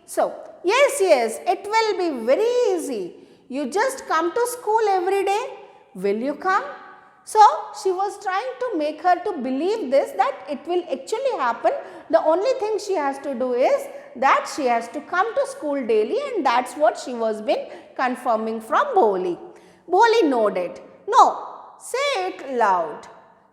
So, yes, it will be very easy. You just come to school every day. Will you come? So, she was trying to make her to believe this, that it will actually happen. The only thing she has to do is that she has to come to school daily, and that is what she was been confirming from Bholi. Bholi nodded. No, say it loud.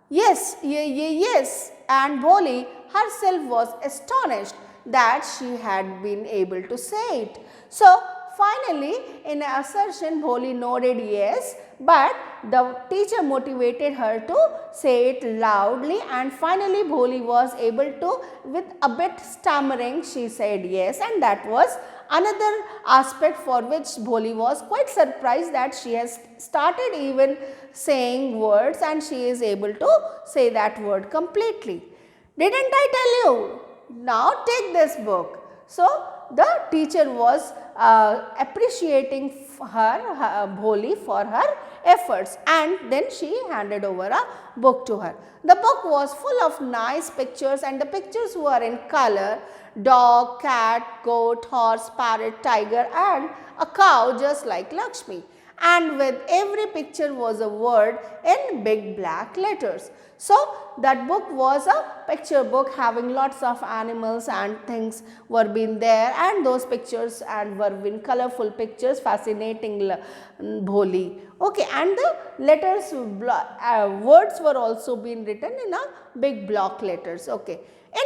Yes, yes. And Bholi herself was astonished that she had been able to say it. So, finally, in assertion, Bholi nodded yes, but the teacher motivated her to say it loudly, and finally Bholi was able to, with a bit stammering, she said yes, and that was another aspect for which Bholi was quite surprised, that she has started even saying words and she is able to say that word completely. Didn't I tell you? Now take this book. So, the teacher was appreciating Bholi for her efforts, and then she handed over a book to her. The book was full of nice pictures, and the pictures were in color: dog, cat, goat, horse, parrot, tiger and a cow just like Lakshmi. And with every picture was a word in big black letters. So, that book was a picture book having lots of animals and things were being there, and those pictures and were in colorful pictures fascinating Bholi. Okay, and the letters, words were also being written in a big block letters. Okay,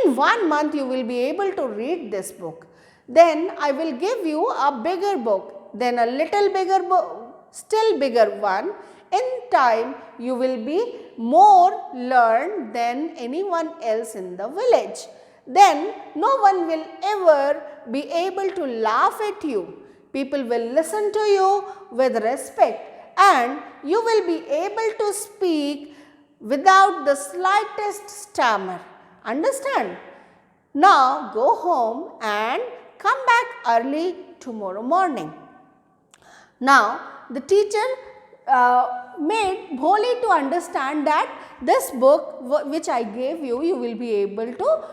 in 1 month you will be able to read this book. Then I will give you a bigger book, then a little bigger book, still bigger one. In time, you will be more learned than anyone else in the village. Then no one will ever be able to laugh at you. People will listen to you with respect, and you will be able to speak without the slightest stammer. Understand? Now go home and come back early tomorrow morning. Now the teacher made Bholi to understand that this book which I gave you, you will be able to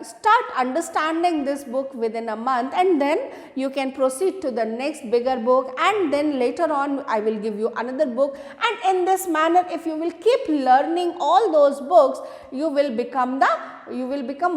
start understanding this book within a month, and then you can proceed to the next bigger book, and then later on I will give you another book, and in this manner if you will keep learning all those books, you will become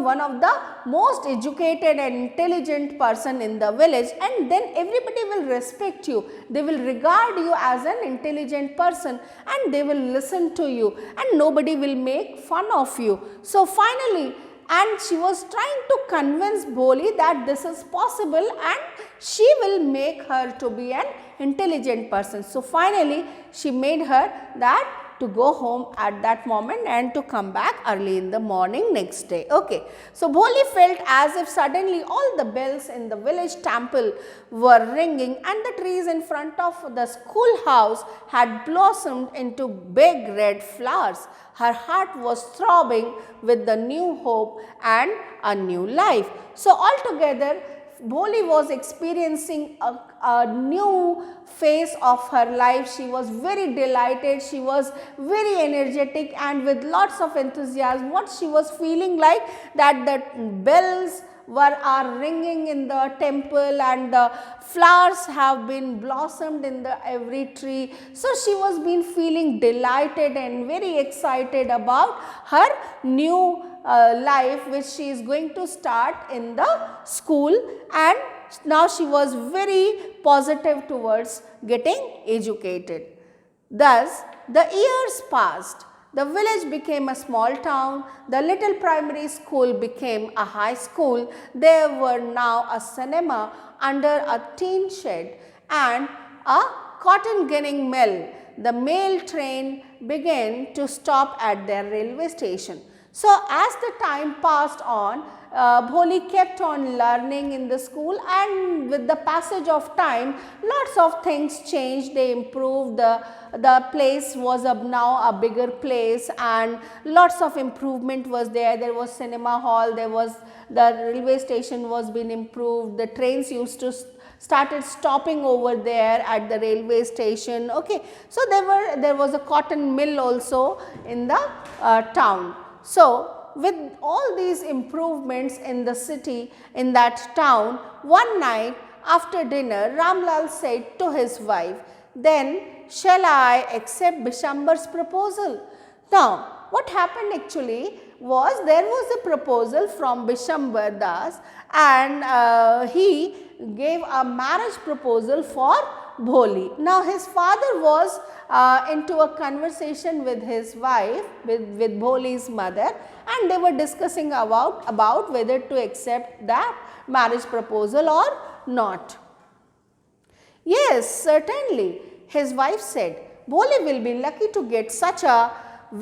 one of the most educated and intelligent person in the village, and then everybody will respect you. They will regard you as an intelligent person, and they will listen to you, and nobody will make fun of you. So finally, and she was trying to convince Bholi that this is possible and she will make her to be an intelligent person. So finally, she made her that to go home at that moment and to come back early in the morning next day. Okay. So Bholi felt as if suddenly all the bells in the village temple were ringing, and the trees in front of the schoolhouse had blossomed into big red flowers. Her heart was throbbing with the new hope and a new life. So altogether, Bholi was experiencing a new phase of her life. She was very delighted, she was very energetic and with lots of enthusiasm. What she was feeling like, that the bells are ringing in the temple and the flowers have been blossomed in the every tree. So she was been feeling delighted and very excited about her new life which she is going to start in the school, and now she was very positive towards getting educated. Thus the years passed. The village became a small town, the little primary school became a high school, there were now a cinema under a tin shed and a cotton ginning mill. The mail train began to stop at their railway station. So as the time passed on, Bholi kept on learning in the school, and with the passage of time, lots of things changed, they improved, the place was now a bigger place and lots of improvement was there. There was cinema hall, there was the railway station was being improved, the trains used to started stopping over there at the railway station. Okay. So there was a cotton mill also in the town. So with all these improvements in the city, in that town, one night after dinner, Ramlal said to his wife, "Then shall I accept Bishambar's proposal?" Now, what happened actually was there was a proposal from Bishambar Das, and he gave a marriage proposal for Bholi. Now, his father was into a conversation with his wife, with Bholi's mother, and they were discussing about whether to accept that marriage proposal or not. "Yes, certainly," his wife said. "Bholi will be lucky to get such a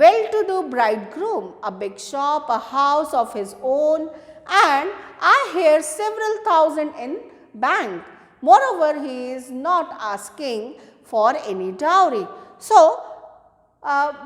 well-to-do bridegroom, a big shop, a house of his own, and I hear several thousand in bank. Moreover, he is not asking for any dowry." So,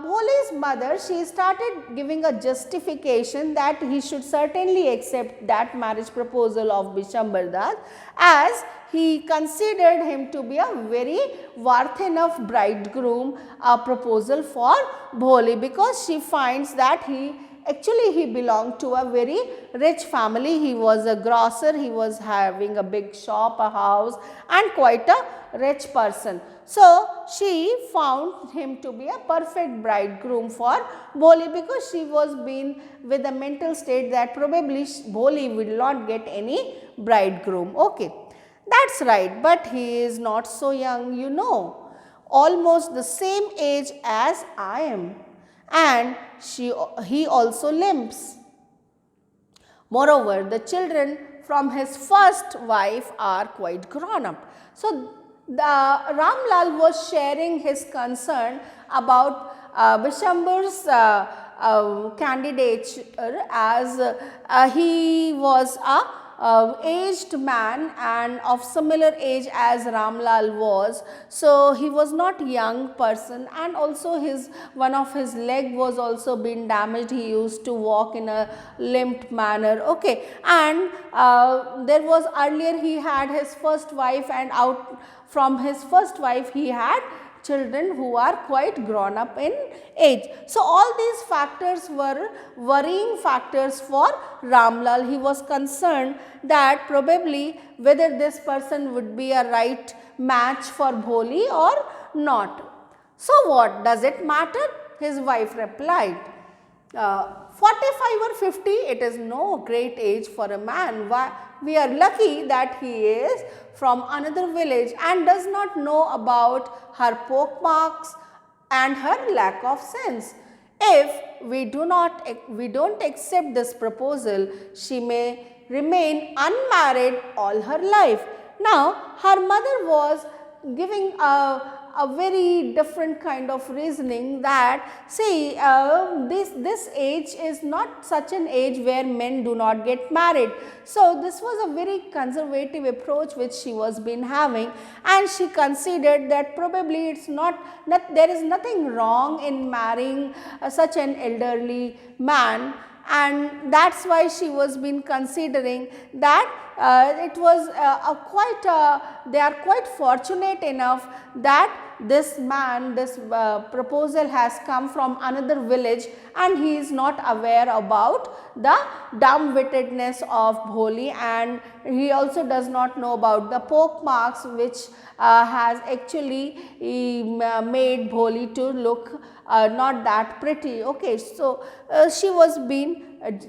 Bholi's mother, she started giving a justification that he should certainly accept that marriage proposal of Bishambar Das, as he considered him to be a very worth enough bridegroom proposal for Bholi, because she finds that he belonged to a very rich family. He was a grocer, he was having a big shop, a house, and quite a rich person. So, she found him to be a perfect bridegroom for Bholi, because she was being with a mental state that probably Bholi will not get any bridegroom. Okay, that's right, but he is not so young, almost the same age as I am, and he also limps. Moreover, the children from his first wife are quite grown up. So, Ramlal was sharing his concern about Bishambar's candidature, as he was a aged man and of similar age as Ramlal was. So, he was not young person, and also one of his leg was also been damaged. He used to walk in a limped manner. Okay, and there was earlier he had his first wife, and out from his first wife he had children who are quite grown up in age. So, all these factors were worrying factors for Ramlal. He was concerned that probably whether this person would be a right match for Bholi or not. "So what does it matter?" his wife replied. 45 or 50, it is no great age for a man. We are lucky that he is from another village and does not know about her pockmarks and her lack of sense. If we don't accept this proposal, she may remain unmarried all her life. Now, her mother was giving a very different kind of reasoning, that see, this age is not such an age where men do not get married. So, this was a very conservative approach which she was been having, and she considered that probably it's not there is nothing wrong in marrying such an elderly man, and that's why she was been considering that it was they are quite fortunate enough that this man, this proposal has come from another village, and he is not aware about the dumb-wittedness of Bholi, and he also does not know about the pockmarks which has actually made Bholi to look not that pretty. Okay, so she was been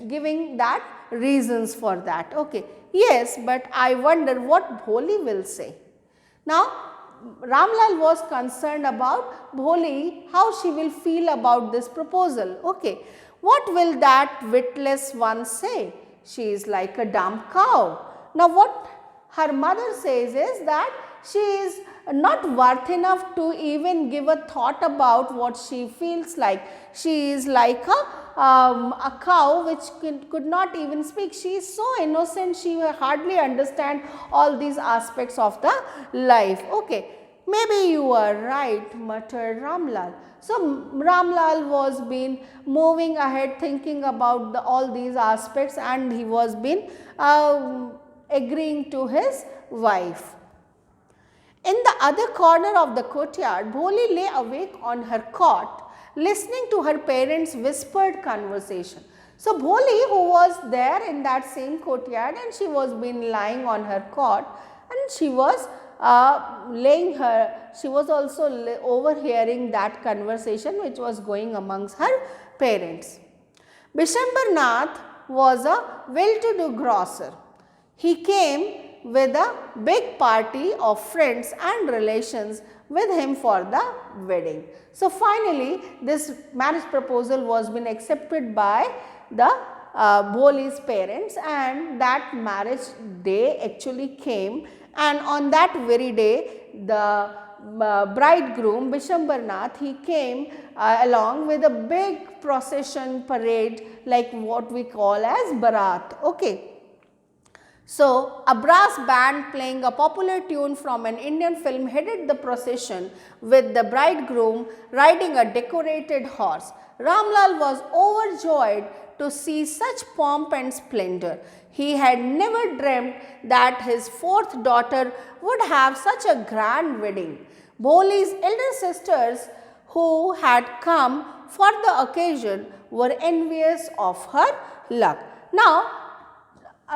giving that reasons for that. Okay, yes, but I wonder what Bholi will say. Now, Ramlal was concerned about Bholi, how she will feel about this proposal. Okay, what will that witless one say? She is like a dumb cow. Now, what her mother says is that she is not worth enough to even give a thought about what she feels like. She is like a cow which could not even speak. She is so innocent, she will hardly understand all these aspects of the life. Okay, maybe you are right, muttered Ramlal. So, Ramlal was been moving ahead thinking about all these aspects, and he was been agreeing to his wife. In the other corner of the courtyard, Bholi lay awake on her cot, listening to her parents' whispered conversation. So Bholi, who was there in that same courtyard, and she was been lying on her cot, and she was she was also overhearing that conversation which was going amongst her parents. Bishambar Nath was a well-to-do grocer. He came with a big party of friends and relations with him for the wedding. So finally, this marriage proposal was been accepted by the Bholi's parents, and that marriage day actually came, and on that very day the bridegroom Bishambar Nath, he came along with a big procession parade, like what we call as Bharat. Okay. So, a brass band playing a popular tune from an Indian film headed the procession with the bridegroom riding a decorated horse. Ramlal was overjoyed to see such pomp and splendor. He had never dreamt that his fourth daughter would have such a grand wedding. Bholi's elder sisters, who had come for the occasion, were envious of her luck. Now,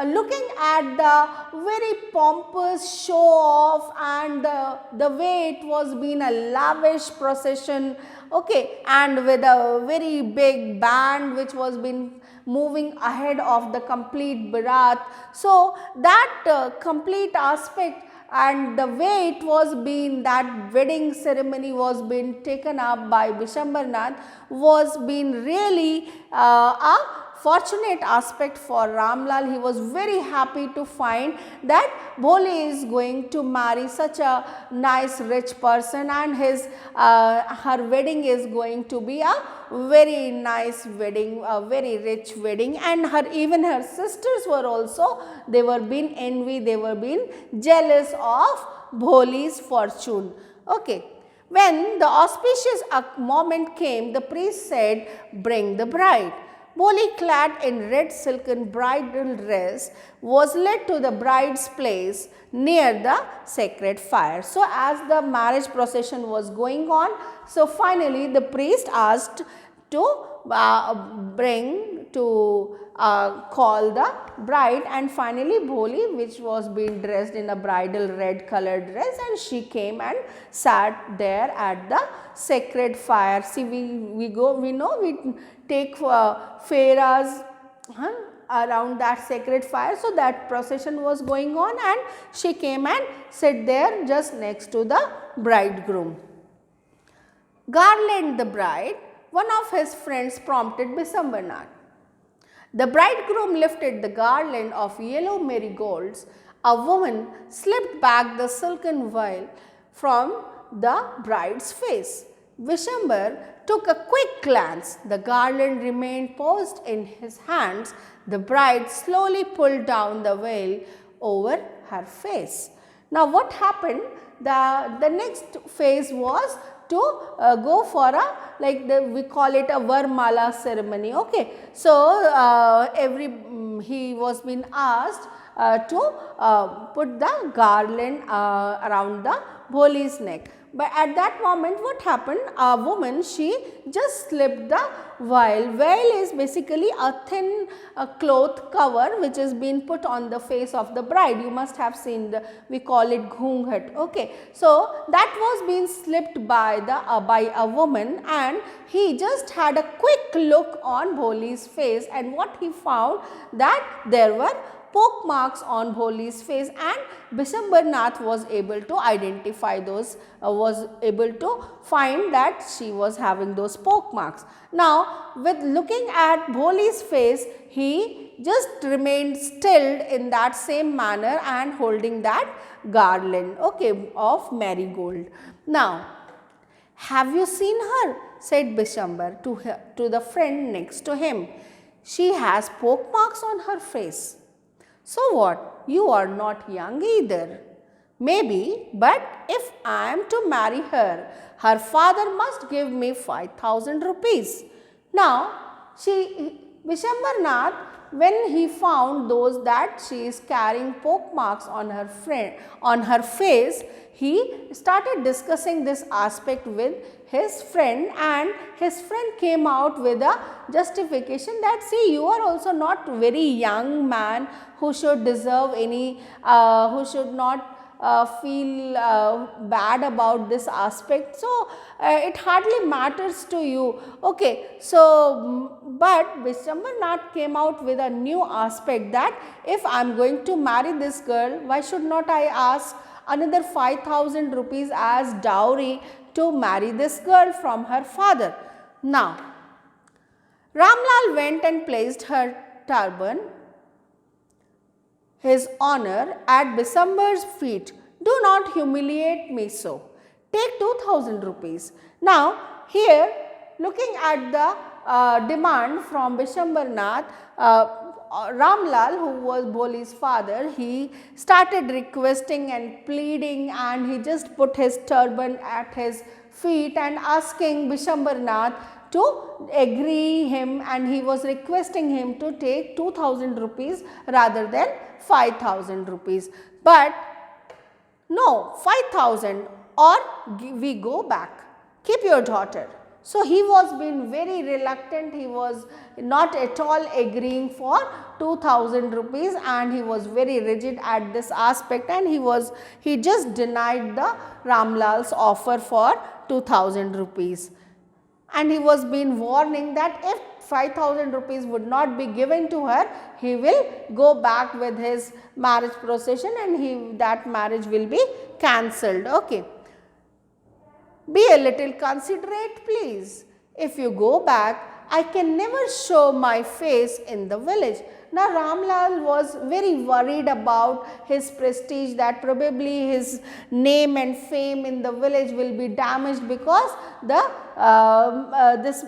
looking at the very pompous show off and the way it was been a lavish procession, okay, and with a very big band which was been moving ahead of the complete Bharat. So, that complete aspect and the way it was been, that wedding ceremony was being taken up by Bishambar Nath was been really a fortunate aspect for Ramlal. He was very happy to find that Bholi is going to marry such a nice rich person, and her wedding is going to be a very nice wedding, a very rich wedding, and even her sisters were also, they were being envy, they were being jealous of Bholi's fortune. Okay. When the auspicious moment came, the priest said, "Bring the bride." Bholi, clad in red silken bridal dress, was led to the bride's place near the sacred fire. So, as the marriage procession was going on, so finally the priest asked to call the bride, and finally Bholi, which was being dressed in a bridal red colored dress, and she came and sat there at the sacred fire. See, we take fairas around that sacred fire. So, that procession was going on, and she came and sat there just next to the bridegroom. Garland the bride, one of his friends prompted Bishambar Nath. The bridegroom lifted the garland of yellow marigolds. A woman slipped back the silken veil from the bride's face. Bishambar took a quick glance. The garland remained posed in his hands. The bride slowly pulled down the veil over her face. Now, what happened? The next phase was to go for we call it a Varmala ceremony. Okay. So, he was being asked to put the garland around the Bholi's neck. But at that moment, what happened? A woman, she just slipped the veil. Veil is basically a thin cloth cover which is being put on the face of the bride. You must have seen we call it ghungat. Okay. So, that was being slipped by a woman, and he just had a quick look on Bholi's face, and what he found, that there were poke marks on Bholi's face, and Bishambar Nath was able to identify those, was able to find that she was having those poke marks. Now, with looking at Bholi's face, he just remained still in that same manner and holding that garland, okay, of marigold. Now, have you seen her? Said Bishambar to the friend next to him. She has poke marks on her face. So what? You are not young either. Maybe, but if I am to marry her, her father must give me 5,000 rupees. Now, Vishwambarnath, when he found those that she is carrying poke marks on her face, he started discussing this aspect with his friend, and his friend came out with a justification that, see, you are also not very young man who should deserve any, who should not feel bad about this aspect. So, it hardly matters to you. Okay. So, but Vishwambarnath came out with a new aspect that if I am going to marry this girl, why should not I ask another 5,000 rupees as dowry to marry this girl from her father. Now, Ramlal went and placed her turban, his honor, at Bisambar's feet. Do not humiliate me so. Take 2,000 rupees. Now, here looking at the demand from Vishwambarnath, Ramlal, who was Bholi's father, he started requesting and pleading, and he just put his turban at his feet and asking Vishwambarnath to agree him, and he was requesting him to take 2,000 rupees rather than 5,000 rupees. But no, 5,000 or we go back, keep your daughter. So, he was being very reluctant, he was not at all agreeing for 2,000 rupees, and he was very rigid at this aspect, and he just denied the Ramlal's offer for 2,000 rupees. And he was being warning that if 5,000 rupees would not be given to her, he will go back with his marriage procession, and that marriage will be cancelled. Okay. Be a little considerate, please. If you go back, I can never show my face in the village. Now, Ramlal was very worried about his prestige, that probably his name and fame in the village will be damaged, because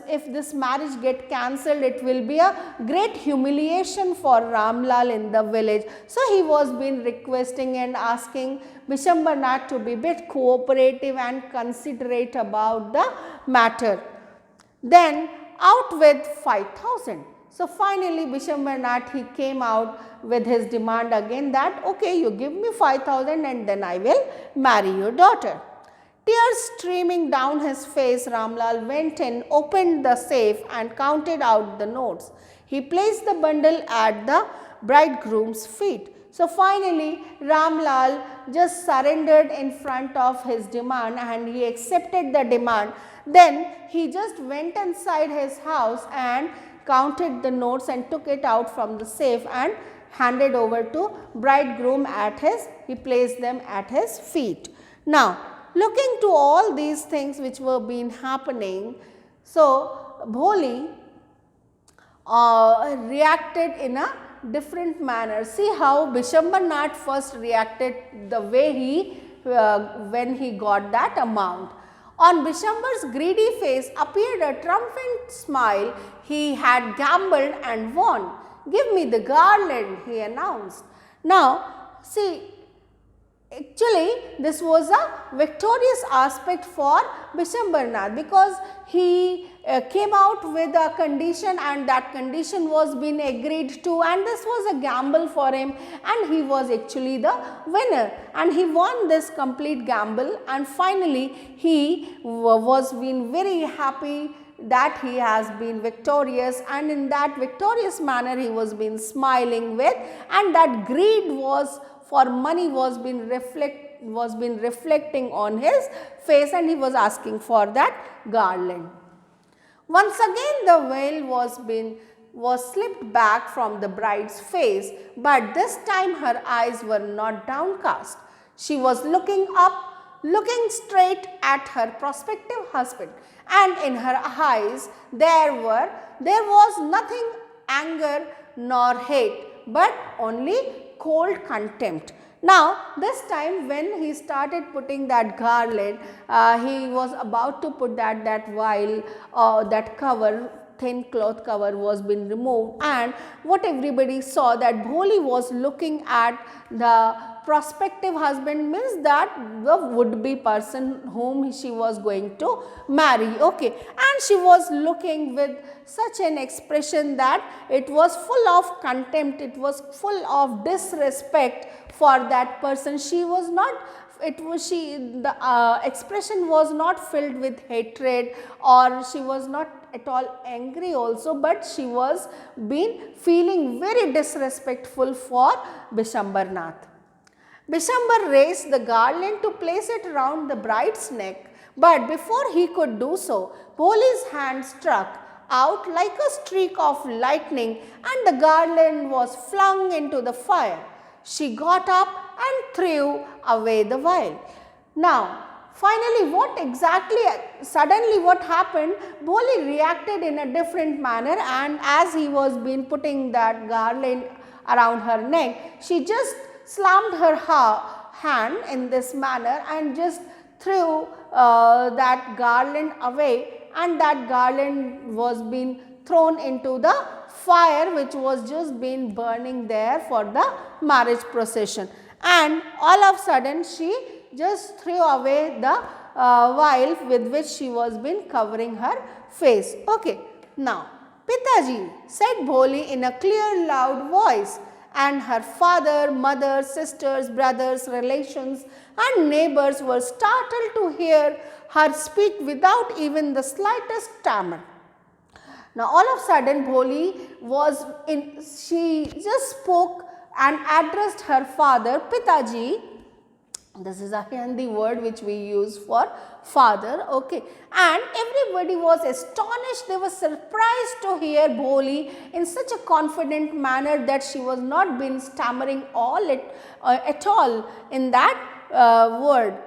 if this marriage get cancelled, it will be a great humiliation for Ramlal in the village. So, he was been requesting and asking Vishwambarnath to be bit cooperative and considerate about the matter. Then out with 5,000. So, finally, Vishwambarnath, he came out with his demand again that, okay, you give me 5,000 and then I will marry your daughter. Tears streaming down his face, Ramlal went in, opened the safe and counted out the notes. He placed the bundle at the bridegroom's feet. So, finally, Ramlal just surrendered in front of his demand, and he accepted the demand. Then he just went inside his house and counted the notes and took it out from the safe and handed over to bridegroom he placed them at his feet. Now, looking to all these things which were being happening, so Bholi reacted in a different manner. See how Vishwambarnath first reacted, the way when he got that amount. On Vishwambar's greedy face appeared a triumphant smile. He had gambled and won. Give me the garland, he announced. Now, see, actually this was a victorious aspect for Vishwambarnath, because he came out with a condition, and that condition was being agreed to, and this was a gamble for him, and he was actually the winner, and he won this complete gamble, and finally he was being very happy that he has been victorious, and in that victorious manner he was been smiling with, and that greed was for money was been reflecting on his face, and he was asking for that garland. Once again the veil was slipped back from the bride's face, but this time her eyes were not downcast. She was looking up, looking straight at her prospective husband, and in her eyes there was nothing anger nor hate, but only cold contempt. Now, this time when he started putting that garland, he was about to put that while that cover, thin cloth cover was been removed, and what everybody saw, that Bholi was looking at the prospective husband means that the would be person whom she was going to marry. Okay, and she was looking with such an expression that it was full of contempt, it was full of disrespect for that person. She was not, the expression was not filled with hatred, or she was not at all angry also, but she was been feeling very disrespectful for Bishambarnath. Bishambar raised the garland to place it around the bride's neck, but before he could do so, Bholi's hand struck out like a streak of lightning and the garland was flung into the fire. She got up and threw away the vial. Now, finally, suddenly what happened, Bholi reacted in a different manner, and as he was been putting that garland around her neck, she just slammed her hand in this manner and just threw that garland away, and that garland was being thrown into the fire which was just been burning there for the marriage procession. And all of a sudden she just threw away the vial with which she was been covering her face. Okay. Now, Pitaji, said Bholi in a clear loud voice, and her father, mother, sisters, brothers, relations and neighbors were startled to hear her speak without even the slightest stammer. Now, all of a sudden Bholi she just spoke and addressed her father, Pitaji. This is a Hindi word which we use for father, okay. And everybody was astonished, they were surprised to hear Bholi in such a confident manner that she was not been stammering at all in that word.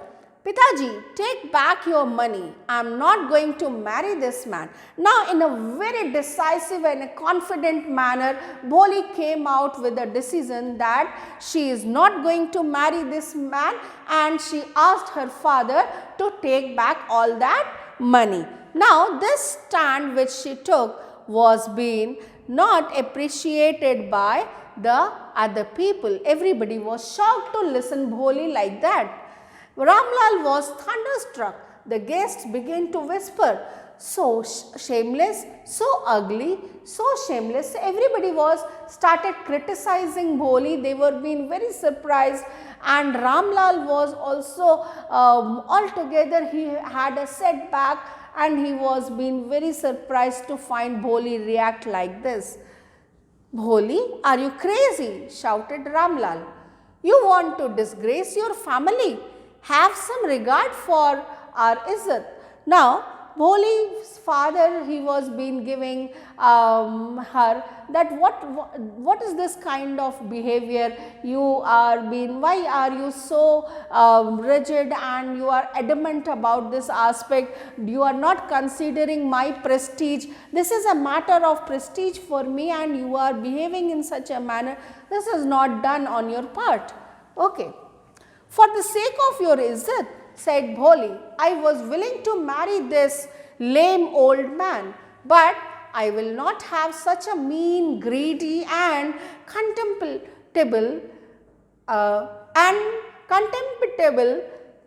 Pitaji, take back your money. I am not going to marry this man. Now, in a very decisive and a confident manner, Bholi came out with a decision that she is not going to marry this man, and she asked her father to take back all that money. Now, this stand which she took was being not appreciated by the other people. Everybody was shocked to listen Bholi like that. Ramlal was thunderstruck. The guests began to whisper, so shameless, so ugly, so shameless. Everybody started criticizing Bholi. They were being very surprised, and Ramlal was also altogether, he had a setback, and he was being very surprised to find Bholi react like this. Bholi, are you crazy? Shouted Ramlal. You want to disgrace your family? Have some regard for our izzat. Now, Bholi's father, he was been giving her that what is this kind of behavior you are being, why are you so rigid and you are adamant about this aspect, you are not considering my prestige, this is a matter of prestige for me and you are behaving in such a manner, this is not done on your part. Okay. For the sake of your izzat, said Bholi, I was willing to marry this lame old man, but I will not have such a mean, greedy and contemptible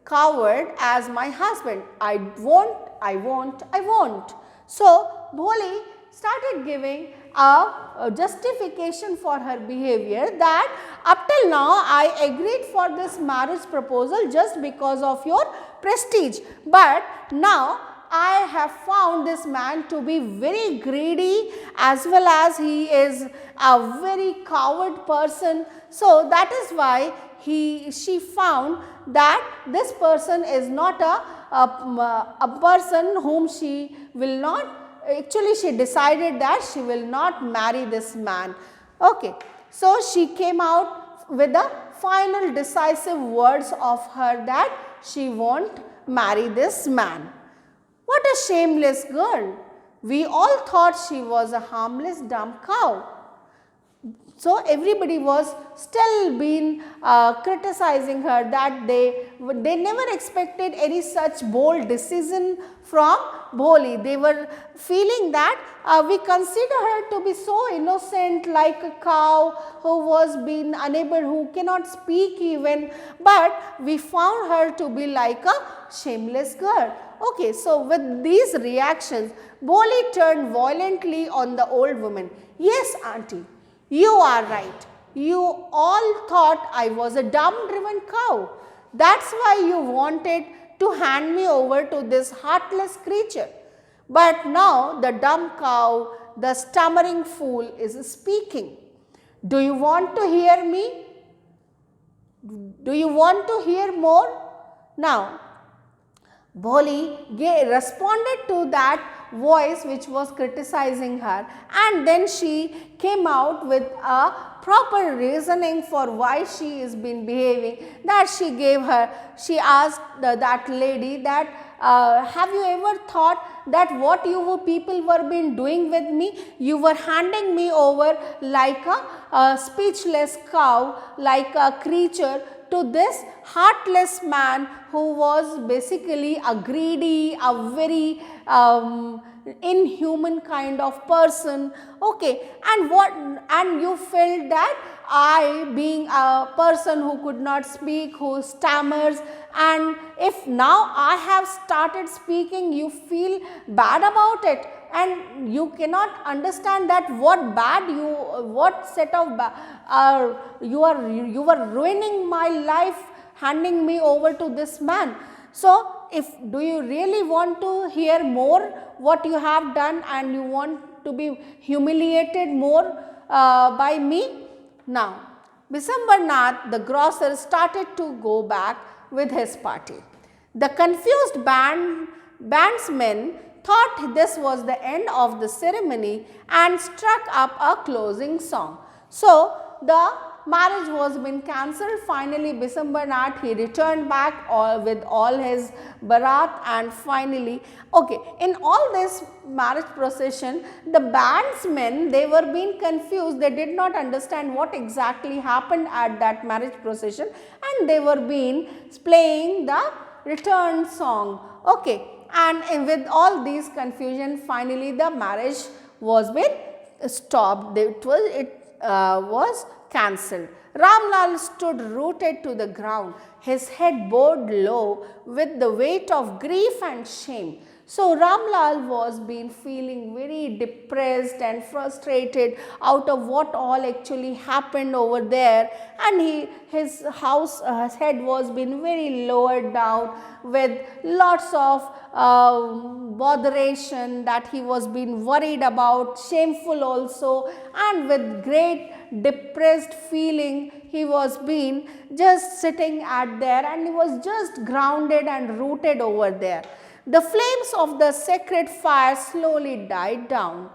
coward as my husband. I won't. So, Bholi started giving a justification for her behavior that up till now I agreed for this marriage proposal just because of your prestige, but now I have found this man to be very greedy as well as he is a very coward person. So, that is why she found that this person is not a person whom she will not, actually she decided that she will not marry this man. Okay. So, she came out with the final decisive words of her that she won't marry this man. What a shameless girl. We all thought she was a harmless dumb cow. So, everybody was still been criticizing her that they never expected any such bold decision from Bholi, they were feeling that we consider her to be so innocent, like a cow who was being unable, who cannot speak even, but we found her to be like a shameless girl. Okay, so with these reactions, Bholi turned violently on the old woman. Yes, auntie, you are right. You all thought I was a dumb driven cow. That's why you wanted to hand me over to this heartless creature. But now the dumb cow, the stammering fool is speaking. Do you want to hear me? Do you want to hear more? Now, Bholi responded to that voice which was criticizing her, and then she came out with a proper reasoning for why she is been behaving, that she asked that lady that have you ever thought that what you people were been doing with me? You were handing me over like a speechless cow, like a creature, to this heartless man who was basically a greedy, a very inhuman kind of person. Okay, and you felt that I, being a person who could not speak, who stammers, and if now I have started speaking, you feel bad about it, and you cannot understand that what set of you are ruining my life, handing me over to this man. So do you really want to hear more what you have done, and you want to be humiliated more by me? Now, Bisambarnath, the grocer, started to go back with his party. The confused bandsmen thought this was the end of the ceremony and struck up a closing song. So, the marriage was been cancelled. Finally, Bisambarnath, he returned back with all his barat, and finally, okay, in all this marriage procession, the bandsmen, they were being confused. They did not understand what exactly happened at that marriage procession, and they were being playing the return song. Okay, and with all these confusion, finally the marriage was been stopped. It was cancelled. Ramlal stood rooted to the ground, his head bowed low with the weight of grief and shame. So Ramlal was been feeling very depressed and frustrated out of what all actually happened over there, and his head was been very lowered down with lots of botheration, that he was being worried about, shameful also, and with great depressed feeling he was being just sitting at there, and he was just grounded and rooted over there. The flames of the sacred fire slowly died down.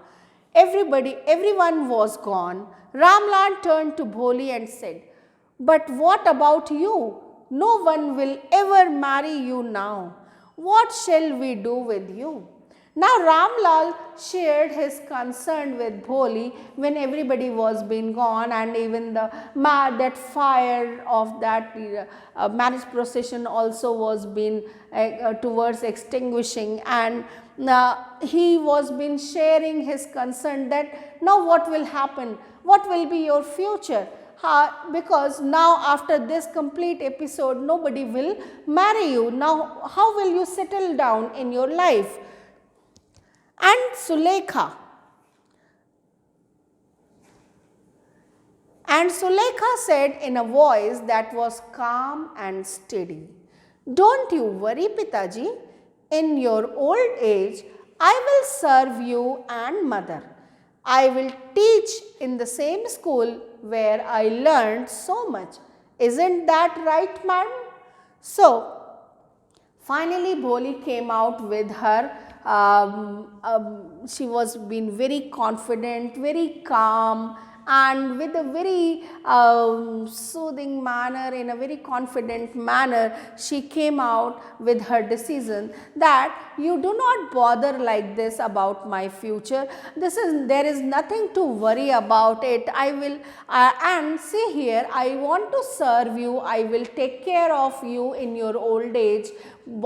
Everyone was gone. Ramlal turned to Bholi and said, "But what about you? No one will ever marry you now. What shall we do with you?" Now Ramlal shared his concern with Bholi when everybody was being gone, and even that fire of that marriage procession also was being towards extinguishing, and he was been sharing his concern that now what will happen, what will be your future, because now after this complete episode nobody will marry you. Now how will you settle down in your life? And Sulekha said in a voice that was calm and steady, "Don't you worry, Pitaji. In your old age, I will serve you and mother. I will teach in the same school where I learned so much. Isn't that right, madam?" So, finally, Bholi came out with her. She was being very confident, very calm, and with a very soothing manner, in a very confident manner, she came out with her decision that you do not bother like this about my future. There is nothing to worry about it. I will and see here, I want to serve you. I will take care of you in your old age.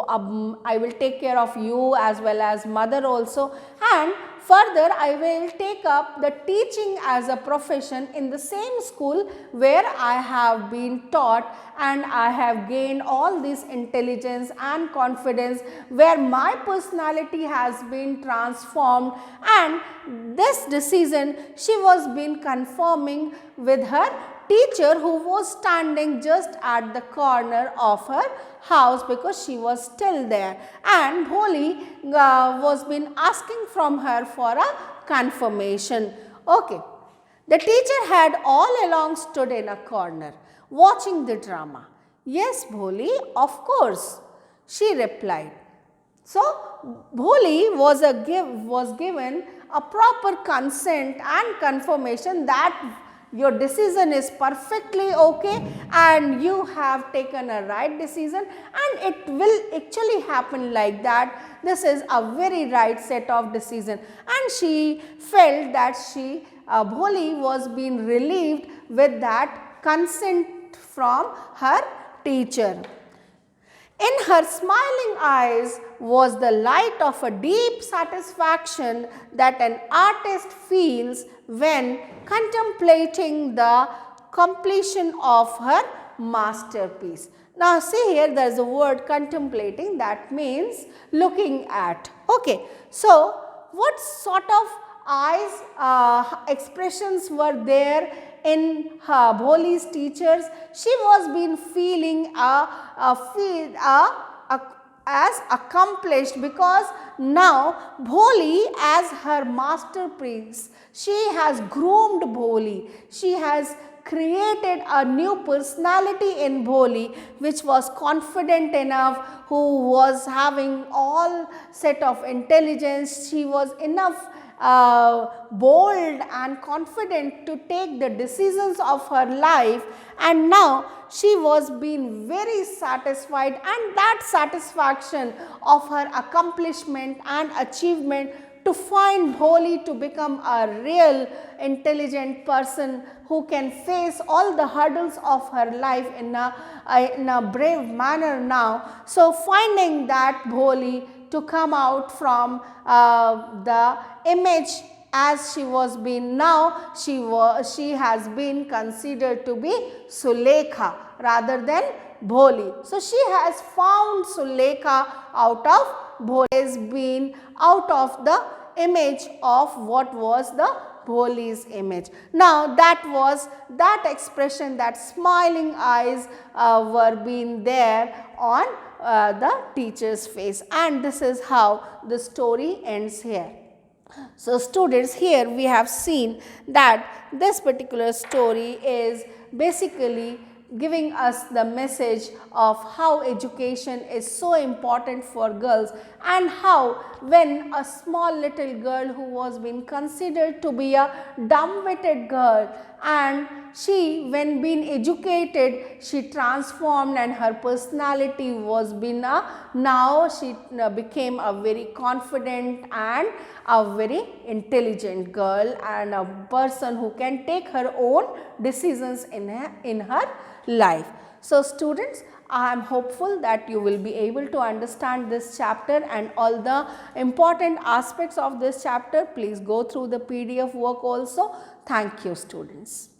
I will take care of you as well as mother also, and further I will take up the teaching as a profession in the same school where I have been taught, and I have gained all this intelligence and confidence, where my personality has been transformed. And this decision she was been confirming with her teacher, who was standing just at the corner of her house, because she was still there, and Bholi was been asking from her for a confirmation. Okay. The teacher had all along stood in a corner watching the drama. Yes, Bholi, of course, she replied. So, Bholi was given a proper consent and confirmation that your decision is perfectly okay and you have taken a right decision, and it will actually happen like that. This is a very right set of decision, and she felt that Bholi was being relieved with that consent from her teacher. In her smiling eyes was the light of a deep satisfaction that an artist feels when contemplating the completion of her masterpiece. Now, see here, there is a word contemplating, that means looking at. Okay. So, what sort of eyes expressions were there in Bholi's teachers? She was been feeling as accomplished, because now Bholi as her masterpiece, she has groomed Bholi. She has created a new personality in Bholi, which was confident enough, who was having all set of intelligence. She was enough bold and confident to take the decisions of her life, and now she was being very satisfied, and that satisfaction of her accomplishment and achievement to find Bholi to become a real intelligent person who can face all the hurdles of her life in a brave manner now. So, finding that Bholi to come out from the image as she was being now, she has been considered to be Sulekha rather than Bholi. So, she has found Sulekha out of Bholi, has been out of the image of what was the Bholi's image. Now, that expression, that smiling eyes were being there on the teacher's face, and this is how the story ends here. So, students, here we have seen that this particular story is basically giving us the message of how education is so important for girls, and how when a small little girl who was being considered to be a dumb-witted girl, and she, when being educated, she transformed and her personality was being now she became a very confident and a very intelligent girl, and a person who can take her own decisions in her life. So, students, I am hopeful that you will be able to understand this chapter and all the important aspects of this chapter. Please go through the PDF work also. Thank you, students.